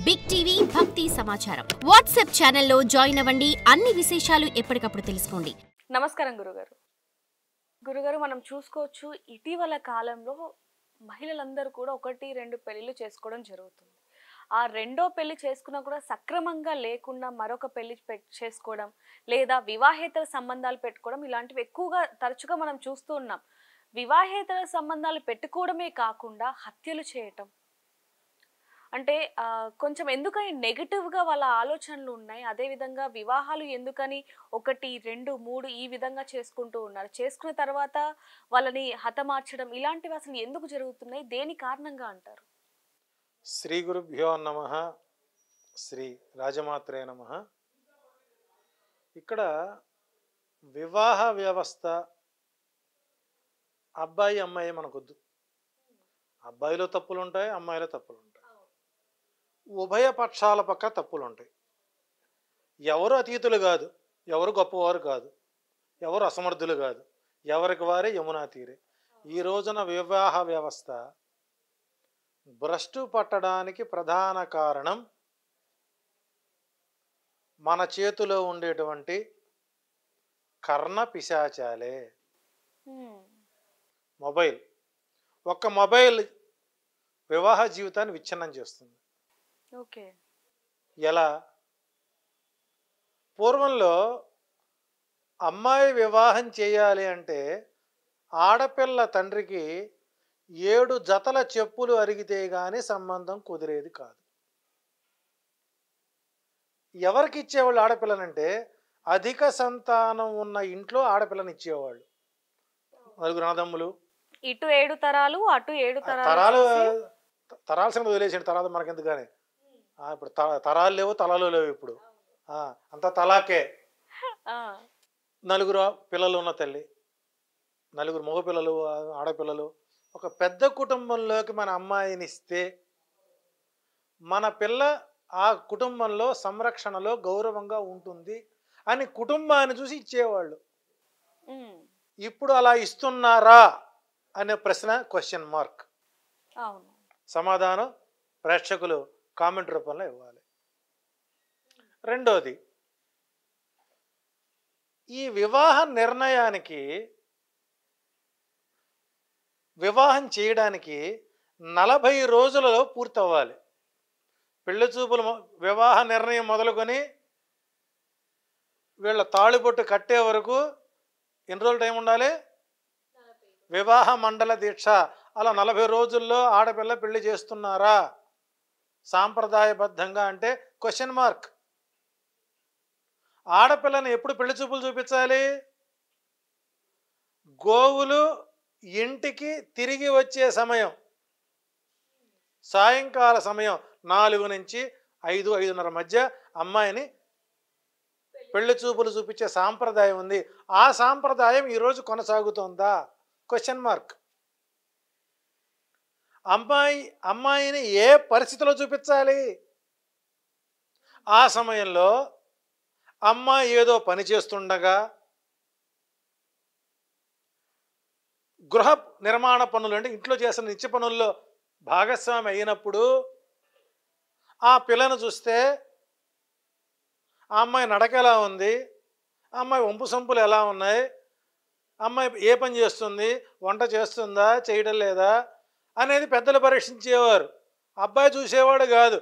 Big TV భక్తి సమాచారం WhatsApp ఛానల్లో జాయిన్ అవ్వండి. అన్ని విశేషాలు ఎప్పటికప్పుడు తెలుసుకోండి. నమస్కారం గురుగారు. గురుగారు, మనం చూసుకోవచ్చు ఇటీవల కాలంలో మహిళలందరూ కూడా 1-2 పెళ్లిళ్ళు చేసుకోవడం జరుగుతుంది. ఆ రెండో పెళ్లి చేసుకున్నా కూడా సక్రమంగా లేకుండా మరొక పెళ్లి చేసుకోవడం లేదా వివాహేతర సంబంధాలు పెట్టుకోవడం ఇలాంటివి ఎక్కువగా తరచుగా మనం చూస్తూ ఉన్నాం. వివాహేతర సంబంధాలు పెట్టుకోవడమే కాకుండా హత్యలు చేయటం అంటే కొంచెం ఎందుకని నెగటివ్గా వాళ్ళ ఆలోచనలు ఉన్నాయి. అదేవిధంగా వివాహాలు ఎందుకని 1, 2, 3 ఈ విధంగా చేసుకుంటూ ఉన్నారు. చేసుకున్న తర్వాత వాళ్ళని హతమార్చడం ఇలాంటివి అసలు ఎందుకు జరుగుతున్నాయి, దేని కారణంగా అంటారు? శ్రీ గురుభ్యో నమః. శ్రీ రాజమాత్రే నమః. ఇక్కడ వివాహ వ్యవస్థ అబ్బాయి అమ్మాయి మనకొద్దు. అబ్బాయిలో తప్పులు ఉంటాయి, అమ్మాయిలో తప్పులు ఉంటాయి. ఉభయ పక్షాల పక్క తప్పులు ఉంటాయి. ఎవరు అతీతులు కాదు, ఎవరు గొప్పవారు కాదు, ఎవరు అసమర్థులు కాదు, ఎవరికి వారే యమునా తీరే. ఈ రోజున వివాహ వ్యవస్థ భ్రష్టు పట్టడానికి ప్రధాన కారణం మన చేతిలో ఉండేటువంటి కర్ణ పిశాచాలే. మొబైల్, ఒక్క మొబైల్ వివాహ జీవితాన్ని విచ్ఛిన్నం చేస్తుంది. ఓకే, ఎలా? పూర్వంలో అమ్మాయి వివాహం చేయాలి అంటే ఆడపిల్ల తండ్రికి 7 జతల చెప్పులు అరిగితే గాని సంబంధం కుదిరేది కాదు. ఎవరికి ఇచ్చేవాళ్ళు ఆడపిల్లనంటే అధిక సంతానం ఉన్న ఇంట్లో ఆడపిల్లని ఇచ్చేవాళ్ళు. 4 అన్నదమ్ములు, ఇటు 7 తరాలు అటు 7 తరాలు. తరాల సంగతి వదిలేసిన తర్వాత మనకెందుకని, ఇప్పుడు తరాలు లేవు, తలాలు లేవు. ఇప్పుడు అంతా తలాకే. 4 పిల్లలు ఉన్న తల్లి, 4 మగపిల్లలు, ఆడపిల్లలు. ఒక పెద్ద కుటుంబంలోకి మన అమ్మాయిని ఇస్తే మన పిల్ల ఆ కుటుంబంలో సంరక్షణలో గౌరవంగా ఉంటుంది అని కుటుంబాన్ని చూసి ఇచ్చేవాళ్ళు. ఇప్పుడు అలా ఇస్తున్నారా అనే ప్రశ్న క్వశ్చన్ మార్క్. సమాధానం ప్రేక్షకులు కామెంట్ రూపంలో ఇవ్వాలి. రెండోది, ఈ వివాహ నిర్ణయానికి, వివాహం చేయడానికి 40 రోజులలో పూర్తవ్వాలి. పెళ్లి చూపులు వివాహ నిర్ణయం మొదలుకొని వీళ్ళ తాళిబొట్టు కట్టే వరకు ఎన్ని రోజులు టైం ఉండాలి? వివాహ మండల దీక్ష. అలా 40 రోజుల్లో ఆడపిల్ల పెళ్లి చేస్తున్నారా సాంప్రదాయబద్ధంగా అంటే క్వశ్చన్ మార్క్. ఆడపిల్లని ఎప్పుడు పెళ్లి చూపులు చూపించాలి? గోవులు ఇంటికి తిరిగి వచ్చే సమయం, సాయంకాల సమయం 4 నుంచి 5, 5:30 మధ్య అమ్మాయిని పెళ్లి చూపులు చూపించే సాంప్రదాయం ఉంది. ఆ సాంప్రదాయం ఈరోజు కొనసాగుతోందా? Question mark. అమ్మాయిని ఏ పరిస్థితిలో చూపించాలి? ఆ సమయంలో అమ్మాయి ఏదో పని చేస్తుండగా, గృహ నిర్మాణ పనులు అంటే ఇంట్లో చేసిన నిత్య పనుల్లో భాగస్వామి అయినప్పుడు ఆ పిల్లను చూస్తే ఆ అమ్మాయి నడక ఎలా ఉంది, ఆ అమ్మాయి వంపు సంపులు ఎలా ఉన్నాయి, అమ్మాయి ఏ పని చేస్తుంది, వంట చేస్తుందా చేయడం లేదా అనేది పెద్దలు పరీక్షించేవారు. అబ్బాయి చూసేవాడు కాదు,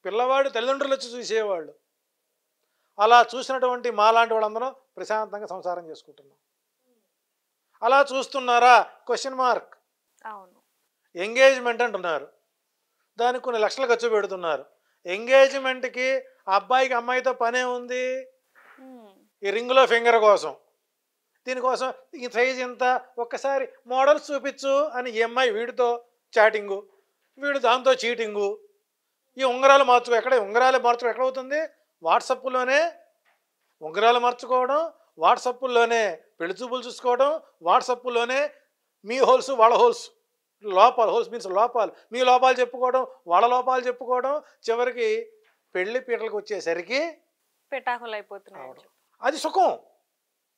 పిల్లవాడు తల్లిదండ్రులు వచ్చి చూసేవాళ్ళు. అలా చూసినటువంటి మాలాంటి వాళ్ళందరం ప్రశాంతంగా సంసారం చేసుకుంటున్నాం. అలా చూస్తున్నారా? Question mark. ఎంగేజ్మెంట్ అంటున్నారు, దానికి కొన్ని లక్షలు ఖర్చు పెడుతున్నారు. ఎంగేజ్మెంట్కి అబ్బాయికి అమ్మాయితో పనే ఉంది? ఈ రింగులో ఫింగర్ కోసం, దీనికోసం ఈ సైజ్ ఎంత, ఒక్కసారి మోడల్స్ చూపించు అని ఈ అమ్మాయి వీడితో చాటింగు, వీడు దాంతో చీటింగు. ఈ ఉంగరాలు మార్చుకో ఎక్కడవుతుంది? వాట్సాప్లోనే ఉంగరాలు మార్చుకోవడం, వాట్సాప్లోనే పెళ్లి చూపులు చూసుకోవడం, వాట్సాప్లోనే మీ హోల్స్ వాళ్ళ హోల్స్, లోపాలు, హోల్స్ మీన్స్ లోపాలు, మీ లోపాలు చెప్పుకోవడం, వాళ్ళ లోపాలు చెప్పుకోవడం, చివరికి పెళ్లి పీటలకు వచ్చేసరికి పెటాకులు అయిపోతున్నాయి. అది సుఖం,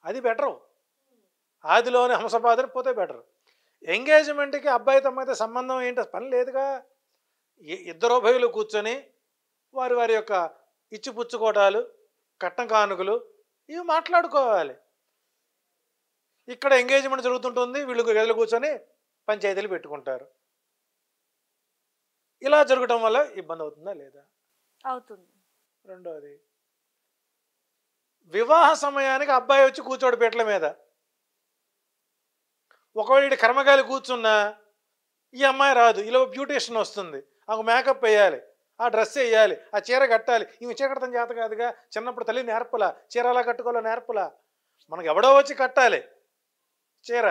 అది బెటరు. ఆదిలోనే హంసపాదరి పోతే బెటర్. ఎంగేజ్మెంట్కి అబ్బాయితో అమ్మాయితో సంబంధం ఏంటి? పని లేదుగా. ఇద్దరు ఉభయులు కూర్చొని వారి వారి యొక్క ఇచ్చిపుచ్చుకోవటాలు, కట్నం కానుకలు ఇవి మాట్లాడుకోవాలి. ఇక్కడ ఎంగేజ్మెంట్ జరుగుతుంటుంది, వీళ్ళు గదిలో కూర్చొని పంచాయతీలు పెట్టుకుంటారు. ఇలా జరగడం వల్ల ఇబ్బంది అవుతుందా లేదా? అవుతుంది. రెండోది, వివాహ సమయానికి అబ్బాయి వచ్చి కూర్చోడు పీటల మీద. ఒకవేళ ఇటు కర్మగాలి కూర్చున్నా ఈ అమ్మాయి రాదు, ఇలా బ్యూటీషియన్ వస్తుంది, ఆమె మేకప్ వేయాలి, ఆ డ్రెస్ వేయాలి, ఆ చీర కట్టాలి. ఇవి చీర కట్టడం చేత కాదుగా, చిన్నప్పుడు తల్లి నేర్పలా, చీర అలా కట్టుకోవాలో నేర్పలా. మనకు ఎవడో వచ్చి కట్టాలి చీర.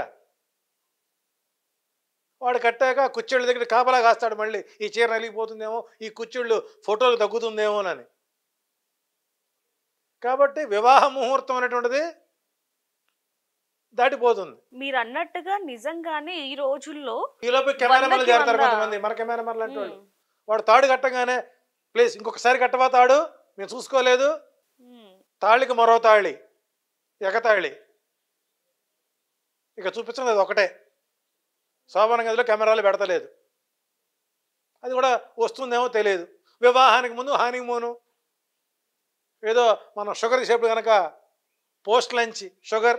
వాడు కట్టాక కుచ్చిళ్ళ దగ్గర కాపలా కాస్తాడు, మళ్ళీ ఈ చీర నలిగిపోతుందేమో, ఈ కుచ్చిళ్ళు ఫోటోలు తగ్గుతుందేమోనని. కాబట్టి వివాహ ముహూర్తం అనేటువంటిది దాటిపోతుంది. మీరు అన్నట్టుగా నిజంగానే ఈ రోజుల్లో ఈలోపు కెమెరామెన్లు చేరతారు 100కి 100 కొంతమంది, మన కెమెరామెన్లు అంటే వాళ్ళు. వాడు తాడు కట్టగానే ప్లీజ్ ఇంకొకసారి కట్టవా తాడు, మేము చూసుకోలేదు, తాళికి మరో తాళి, ఎగతాళి. ఇక చూపించడం అది ఒకటే, శోభన గదిలో కెమెరాలు పెడతలేదు, అది కూడా వస్తుందేమో తెలియదు. వివాహానికి ముందు హానీమూను, ఏదో మనం షుగర్ చేసేప్పుడు కనుక పోస్ట్ లంచ్ షుగర్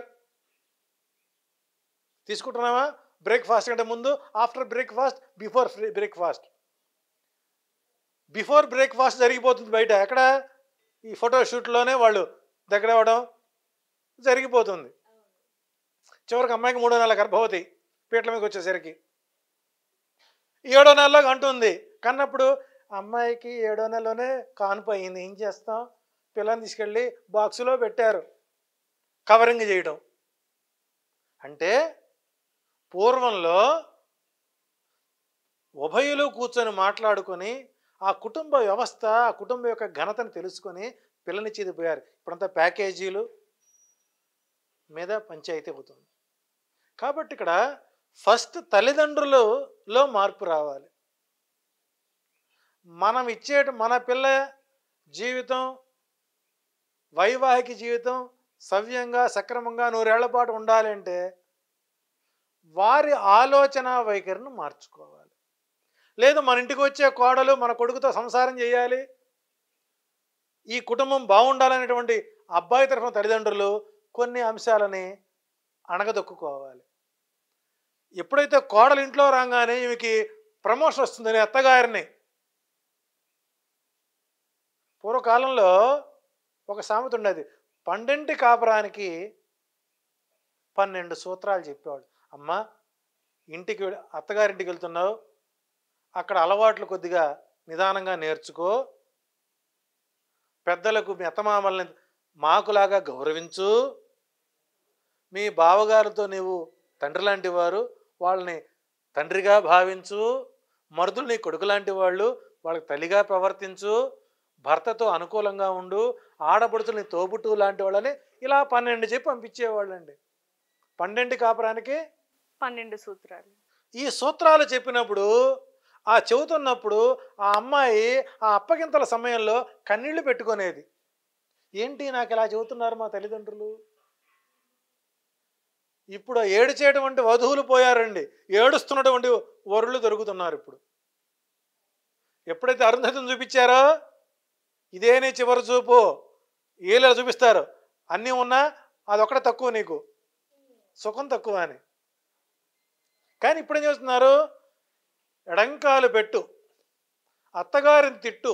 తీసుకుంటున్నామా, బ్రేక్ఫాస్ట్ కంటే ముందు, after breakfast, before breakfast. Before breakfast జరిగిపోతుంది బయట, ఎక్కడ ఈ ఫోటోషూట్లోనే వాళ్ళు దగ్గర అవ్వడం జరిగిపోతుంది. చివరికి అమ్మాయికి 3వ నెల గర్భవతి, పీటల మీదకి వచ్చేసరికి 7వ నెలలో అంటుంది. కన్నప్పుడు అమ్మాయికి 7వ నెలలోనే కాన్పు అయింది, ఏం చేస్తాం, పిల్లని తీసుకెళ్ళి బాక్సులో పెట్టారు, కవరింగ్ చేయడం. అంటే పూర్వంలో ఉభయులు కూర్చొని మాట్లాడుకొని ఆ కుటుంబ వ్యవస్థ, ఆ కుటుంబం యొక్క ఘనతను తెలుసుకొని పిల్లనిచ్చేది పోయారు. ఇప్పుడంతా ప్యాకేజీలు మీద పంచాయతీ అవుతుంది. కాబట్టి ఇక్కడ ఫస్ట్ తల్లిదండ్రులలో మార్పు రావాలి. మనం మన పిల్ల జీవితం, వైవాహిక జీవితం సవ్యంగా సక్రమంగా 100 ఏళ్ల పాటు ఉండాలి అంటే వారి ఆలోచన వైఖరిని మార్చుకోవాలి. లేదు మన ఇంటికి వచ్చే కోడలు మన కొడుకుతో సంసారం చేయాలి, ఈ కుటుంబం బాగుండాలనేటువంటి అబ్బాయి తరఫున తల్లిదండ్రులు కొన్ని అంశాలని అణగదొక్కుకోవాలి. ఎప్పుడైతే కోడలు ఇంట్లో రాగానే ఈమెకి ప్రమోషన్ వస్తుందని అత్తగారిని, పూర్వకాలంలో ఒక సామెత ఉండేది, 12 కాపురానికి 12 సూత్రాలు చెప్పేవాడు. అమ్మ ఇంటికి అత్తగారింటికి వెళ్తున్నావు, అక్కడ అలవాట్లు కొద్దిగా నిదానంగా నేర్చుకో, పెద్దలకు మీ అత్తమామల్ని మాకులాగా గౌరవించు, మీ బావగారితో నీవు తండ్రి లాంటి వారు, వాళ్ళని తండ్రిగా భావించు, మరుదులు నీ కొడుకు లాంటి వాళ్ళు, వాళ్ళకి తల్లిగా ప్రవర్తించు, భర్తతో అనుకూలంగా ఉండు, ఆడపడుతుని తోబుట్టు లాంటి వాళ్ళని ఇలా 12 చెప్పి పంపించేవాళ్ళండి. 12 కాపురానికి 12 సూత్రాలు. ఈ సూత్రాలు చెప్పినప్పుడు, ఆ చెబుతున్నప్పుడు ఆ అమ్మాయి ఆ అప్పగింతల సమయంలో కన్నీళ్లు పెట్టుకునేది. ఏంటి నాకు ఇలా చెబుతున్నారు మా తల్లిదండ్రులు. ఇప్పుడు ఏడ్చేటువంటి వధువులు పోయారండి, ఏడుస్తున్నటువంటి వరులు దొరుకుతున్నారు. ఇప్పుడు ఎప్పుడైతే అరుంధతిని చూపించారో ఇదే నీ చివరి చూపు, ఏలా చూపిస్తారు, అన్నీ ఉన్నా అదొక్కటే తక్కువ, నీకు సుఖం తక్కువ అని. కానీ ఇప్పుడు ఏం చేస్తున్నారు, ఎడంకాలు పెట్టు, అత్తగారిని తిట్టు,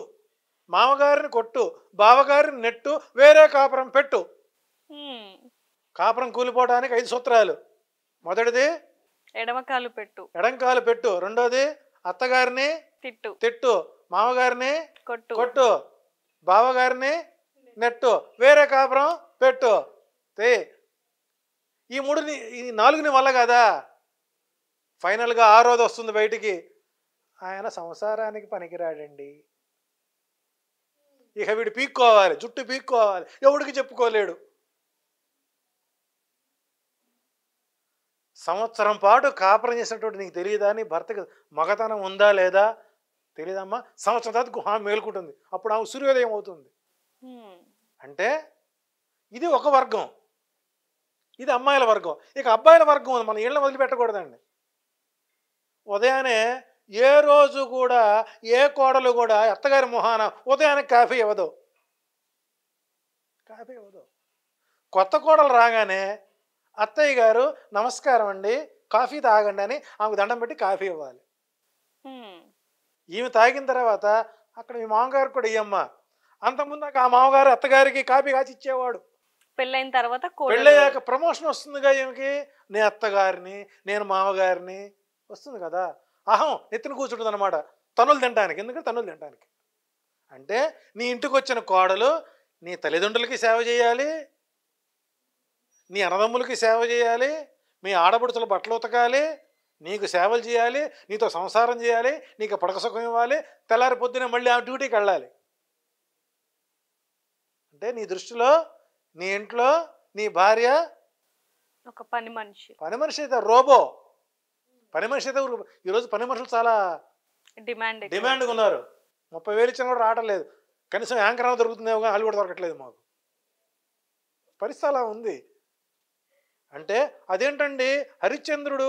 మామగారిని కొట్టు, బావగారిని నెట్టు, వేరే కాపురం పెట్టు. కాపురం కూలిపోవడానికి 5 సూత్రాలు. మొదటిది ఎడమకాలు పెట్టు, ఎడంకాలు పెట్టు. రెండోది అత్తగారిని తిట్టు, తిట్టు, మామగారిని కొట్టు, కొట్టు, బావగారిని నెట్టు, వేరే కాపురం పెట్టు. ఈ 3ని, ఈ 4ని వల్ల కదా ఫైనల్గా 6వది వస్తుంది బయటికి, ఆయన సంసారానికి పనికిరాడండి, ఇక వీడు పీక్కోవాలి, జుట్టు పీక్కోవాలి, ఎవడికి చెప్పుకోలేడు. సంవత్సరం పాటు కాపురం చేసినటువంటి నీకు తెలియదా, నీ భర్తకి మగతనం ఉందా లేదా తెలియదమ్మా. సంవత్సరం తర్వాత గుహ మేలుకుంటుంది, అప్పుడు ఆమె సూర్యోదయం అవుతుంది. అంటే ఇది ఒక వర్గం, ఇది అమ్మాయిల వర్గం. ఇక అబ్బాయిల వర్గం ఉంది, మన ఇళ్ళని వదిలిపెట్టకూడదండి. ఉదయాన్నే ఏ రోజు కూడా ఏ కోడలు కూడా అత్తగారి మొహాన ఉదయానికి కాఫీ ఇవ్వదు. కొత్త కోడలు రాగానే అత్తయ్య గారు నమస్కారం అండి, కాఫీ తాగండి అని ఆమెకు దండం పెట్టి కాఫీ ఇవ్వాలి. ఈమె తాగిన తర్వాత అక్కడ మీ మామగారు కూడా ఇయ్యమ్మ. అంతకుముందు ఆ మామగారు అత్తగారికి కాఫీ కాచి ఇచ్చేవాడు. పెళ్ళైన తర్వాత పెళ్ళయ్యాక ప్రమోషన్ వస్తుందిగా ఈమెకి, నేను అత్తగారిని, నేను మామగారిని వస్తుంది కదా, అహం నెత్తిన కూర్చుంటుంది అనమాట, తనులు తినడానికి. ఎందుకంటే తనులు తినడానికి అంటే నీ ఇంటికి వచ్చిన కోడలు నీ తల్లిదండ్రులకి సేవ చేయాలి, నీ అన్నదమ్ములకి సేవ చేయాలి, మీ ఆడపడుచుల బట్టలు ఉతకాలి, నీకు సేవలు చేయాలి, నీతో సంసారం చేయాలి, నీకు పడక సుఖం ఇవ్వాలి, తెల్లారి పొద్దునే మళ్ళీ ఆమె డ్యూటీకి వెళ్ళాలి. అంటే నీ దృష్టిలో నీ ఇంట్లో నీ భార్య ఒక పని మనిషి అయితే రోబో. పని మనిషి అయితే ఈరోజు పని మనుషులు చాలా డిమాండ్గా ఉన్నారు. 30,000 ఇచ్చినా కూడా రావడం లేదు. కనీసం యాంకర్ అన్న దొరుకుతుందేమో కానీ వాళ్ళు కూడా దొరకట్లేదు మాకు. పరిస్థితి అలా ఉంది. అంటే అదేంటండి, హరిశ్చంద్రుడు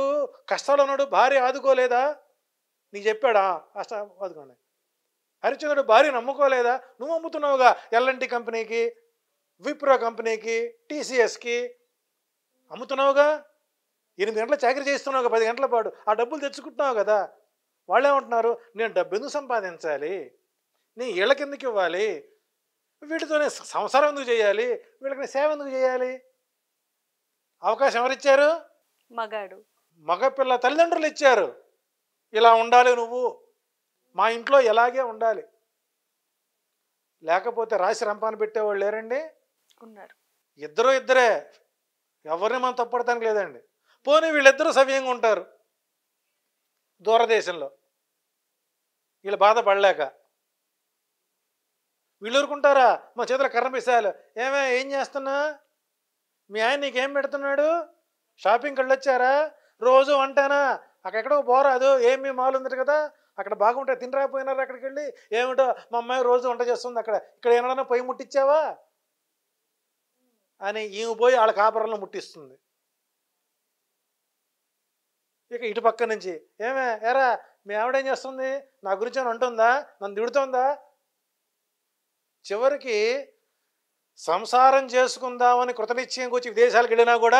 కష్టాలు ఉన్నాడు, భార్య ఆదుకోలేదా? నీకు చెప్పాడా? ఆదుకోండి. హరిశ్చంద్రుడు భార్య నమ్ముకోలేదా? నువ్వు అమ్ముతున్నావుగా ఎల్ఎన్టీ కంపెనీకి, విప్రో కంపెనీకి, టీసీఎస్కి అమ్ముతున్నావుగా. 8 గంటల చాకరీ చేస్తున్నావుగా 10 గంటల పాటు. ఆ డబ్బులు తెచ్చుకుంటున్నావు కదా. వాళ్ళు ఏమంటున్నారు, నేను డబ్బు ఎందుకు సంపాదించాలి, నేను వీళ్ళకి ఎందుకు ఇవ్వాలి, వీటితోనే సంసారం ఎందుకు చేయాలి, వీళ్ళకి సేవ ఎందుకు చేయాలి? అవకాశం ఎవరిచ్చారు? మగపిల్ల తల్లిదండ్రులు ఇచ్చారు. ఇలా ఉండాలి నువ్వు, మా ఇంట్లో ఎలాగే ఉండాలి. లేకపోతే రాసి రంపాన పెట్టేవాళ్ళు లేరండి, ఉన్నారు. ఇద్దరే, ఎవరిని మనం తప్పడటానికి లేదండి. పోనీ వీళ్ళిద్దరూ సవ్యంగా ఉంటారు దూరదేశంలో, వీళ్ళు బాధపడలేక. వీళ్ళు ఊరుకుంటారా? మా చేతుల కర్ర పిసాలు, ఏం చేస్తున్నా, మీ ఆయన నీకేం పెడుతున్నాడు, షాపింగ్కి వెళ్ళొచ్చారా, రోజు వంటానా, అక్కడెక్కడో పోరాదు, ఏమి మాల్ ఉంది కదా, అక్కడ బాగుంటే తినరాకపోయినారు, అక్కడికి వెళ్ళి ఏమిటో మా అమ్మాయి రోజు వంట చేస్తుంది, ఇక్కడ ఏమన్నా పొయ్యి ముట్టించావా అని ఈమె పోయి వాళ్ళ కాపురంలో ముట్టిస్తుంది. ఇక ఇటు పక్క నుంచి ఎరా మీ ఆవిడేం చేస్తుంది, నా గురించి అని అంటుందా, నన్ను తిడుతుందా? చివరికి సంసారం చేసుకుందామని కృతనిశ్చయం వచ్చి విదేశాలకు వెళ్ళినా కూడా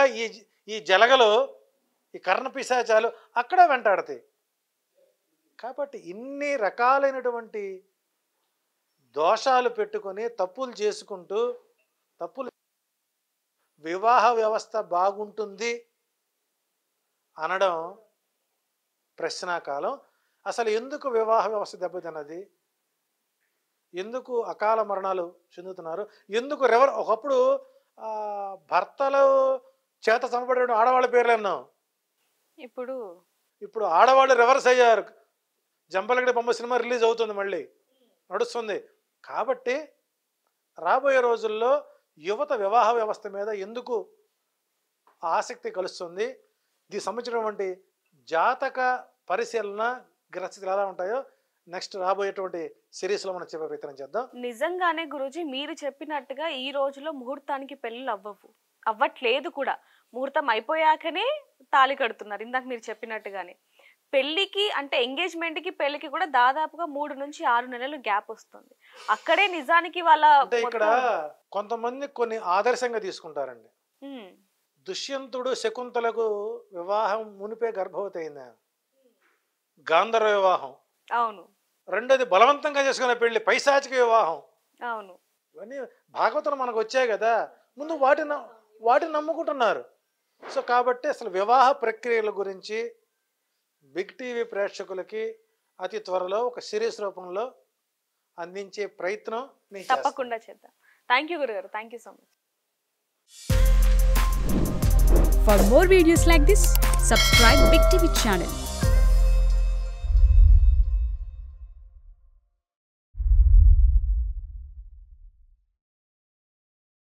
ఈ జలగలు, ఈ కర్ణ పిశాచాలు అక్కడే వెంటాడతాయి. కాబట్టి ఇన్ని రకాలైనటువంటి దోషాలు పెట్టుకొని తప్పులు చేసుకుంటూ వివాహ వ్యవస్థ బాగుంటుంది అనడం ప్రశ్నాకాలం. అసలు ఎందుకు వివాహ వ్యవస్థ దెబ్బతిన్నది, ఎందుకు అకాల మరణాలు చెందుతున్నారు, ఎందుకు ఒకప్పుడు భర్తలు చేత చంపబడే ఆడవాళ్ళ పేర్లు అన్నాం, ఇప్పుడు ఆడవాళ్ళు రివర్స్ అయ్యారు. జంపలగడ్డ బొమ్మ సినిమా రిలీజ్ అవుతుంది, మళ్ళీ నడుస్తుంది. కాబట్టి రాబోయే రోజుల్లో యువత వివాహ వ్యవస్థ మీద ఎందుకు ఆసక్తి కలుస్తుంది, దీనికి సంబంధించినటువంటి జాతక పరిశీలన గ్రహస్థితులు ఎలా ఉంటాయో నెక్స్ట్ రాబోయేటువంటి సిరీస్లో మనం చెప్పే ప్రయత్నం చేద్దాం. నిజంగానే గురూజీ మీరు చెప్పినట్టుగా ఈ రోజులో ముహూర్తానికి పెళ్ళిళ్ళు అవ్వట్లేదు కూడా. ముహూర్తం అయిపోయాకనే తాళి కడుతున్నారు. ఇందాక మీరు చెప్పినట్టుగానే పెళ్లికి అంటే ఎంగేజ్మెంట్కి పెళ్లికి కూడా దాదాపుగా 3 నుంచి 6 నెలలు గ్యాప్ వస్తుంది. అక్కడే నిజానికి వాళ్ళ ఇక్కడ కొంతమంది కొన్ని ఆదర్శంగా తీసుకుంటారండి. దుష్యంతుడు శకుంతలకు వివాహం మునిపే గర్భవతి అయింది, గాంధర్వ వివాహం. అవును. రెండోది బలవంతంగా చేసుకునే పెళ్లి, పైశాచిక వివాహం. అవును. ఇవన్నీ భాగవతం మనకు వచ్చాయి కదా, ముందు వాటిని నమ్ముకుంటున్నారు. సో కాబట్టి అసలు వివాహ ప్రక్రియల గురించి బిగ్ టీవీ ప్రేక్షకులకి అతి త్వరలో ఒక సిరీస్ రూపంలో అందించే ప్రయత్నం తప్పకుండా చేద్దాం. థ్యాంక్ యూ గురుగారు. Thank you so much. For more videos like this, subscribe Big TV channel.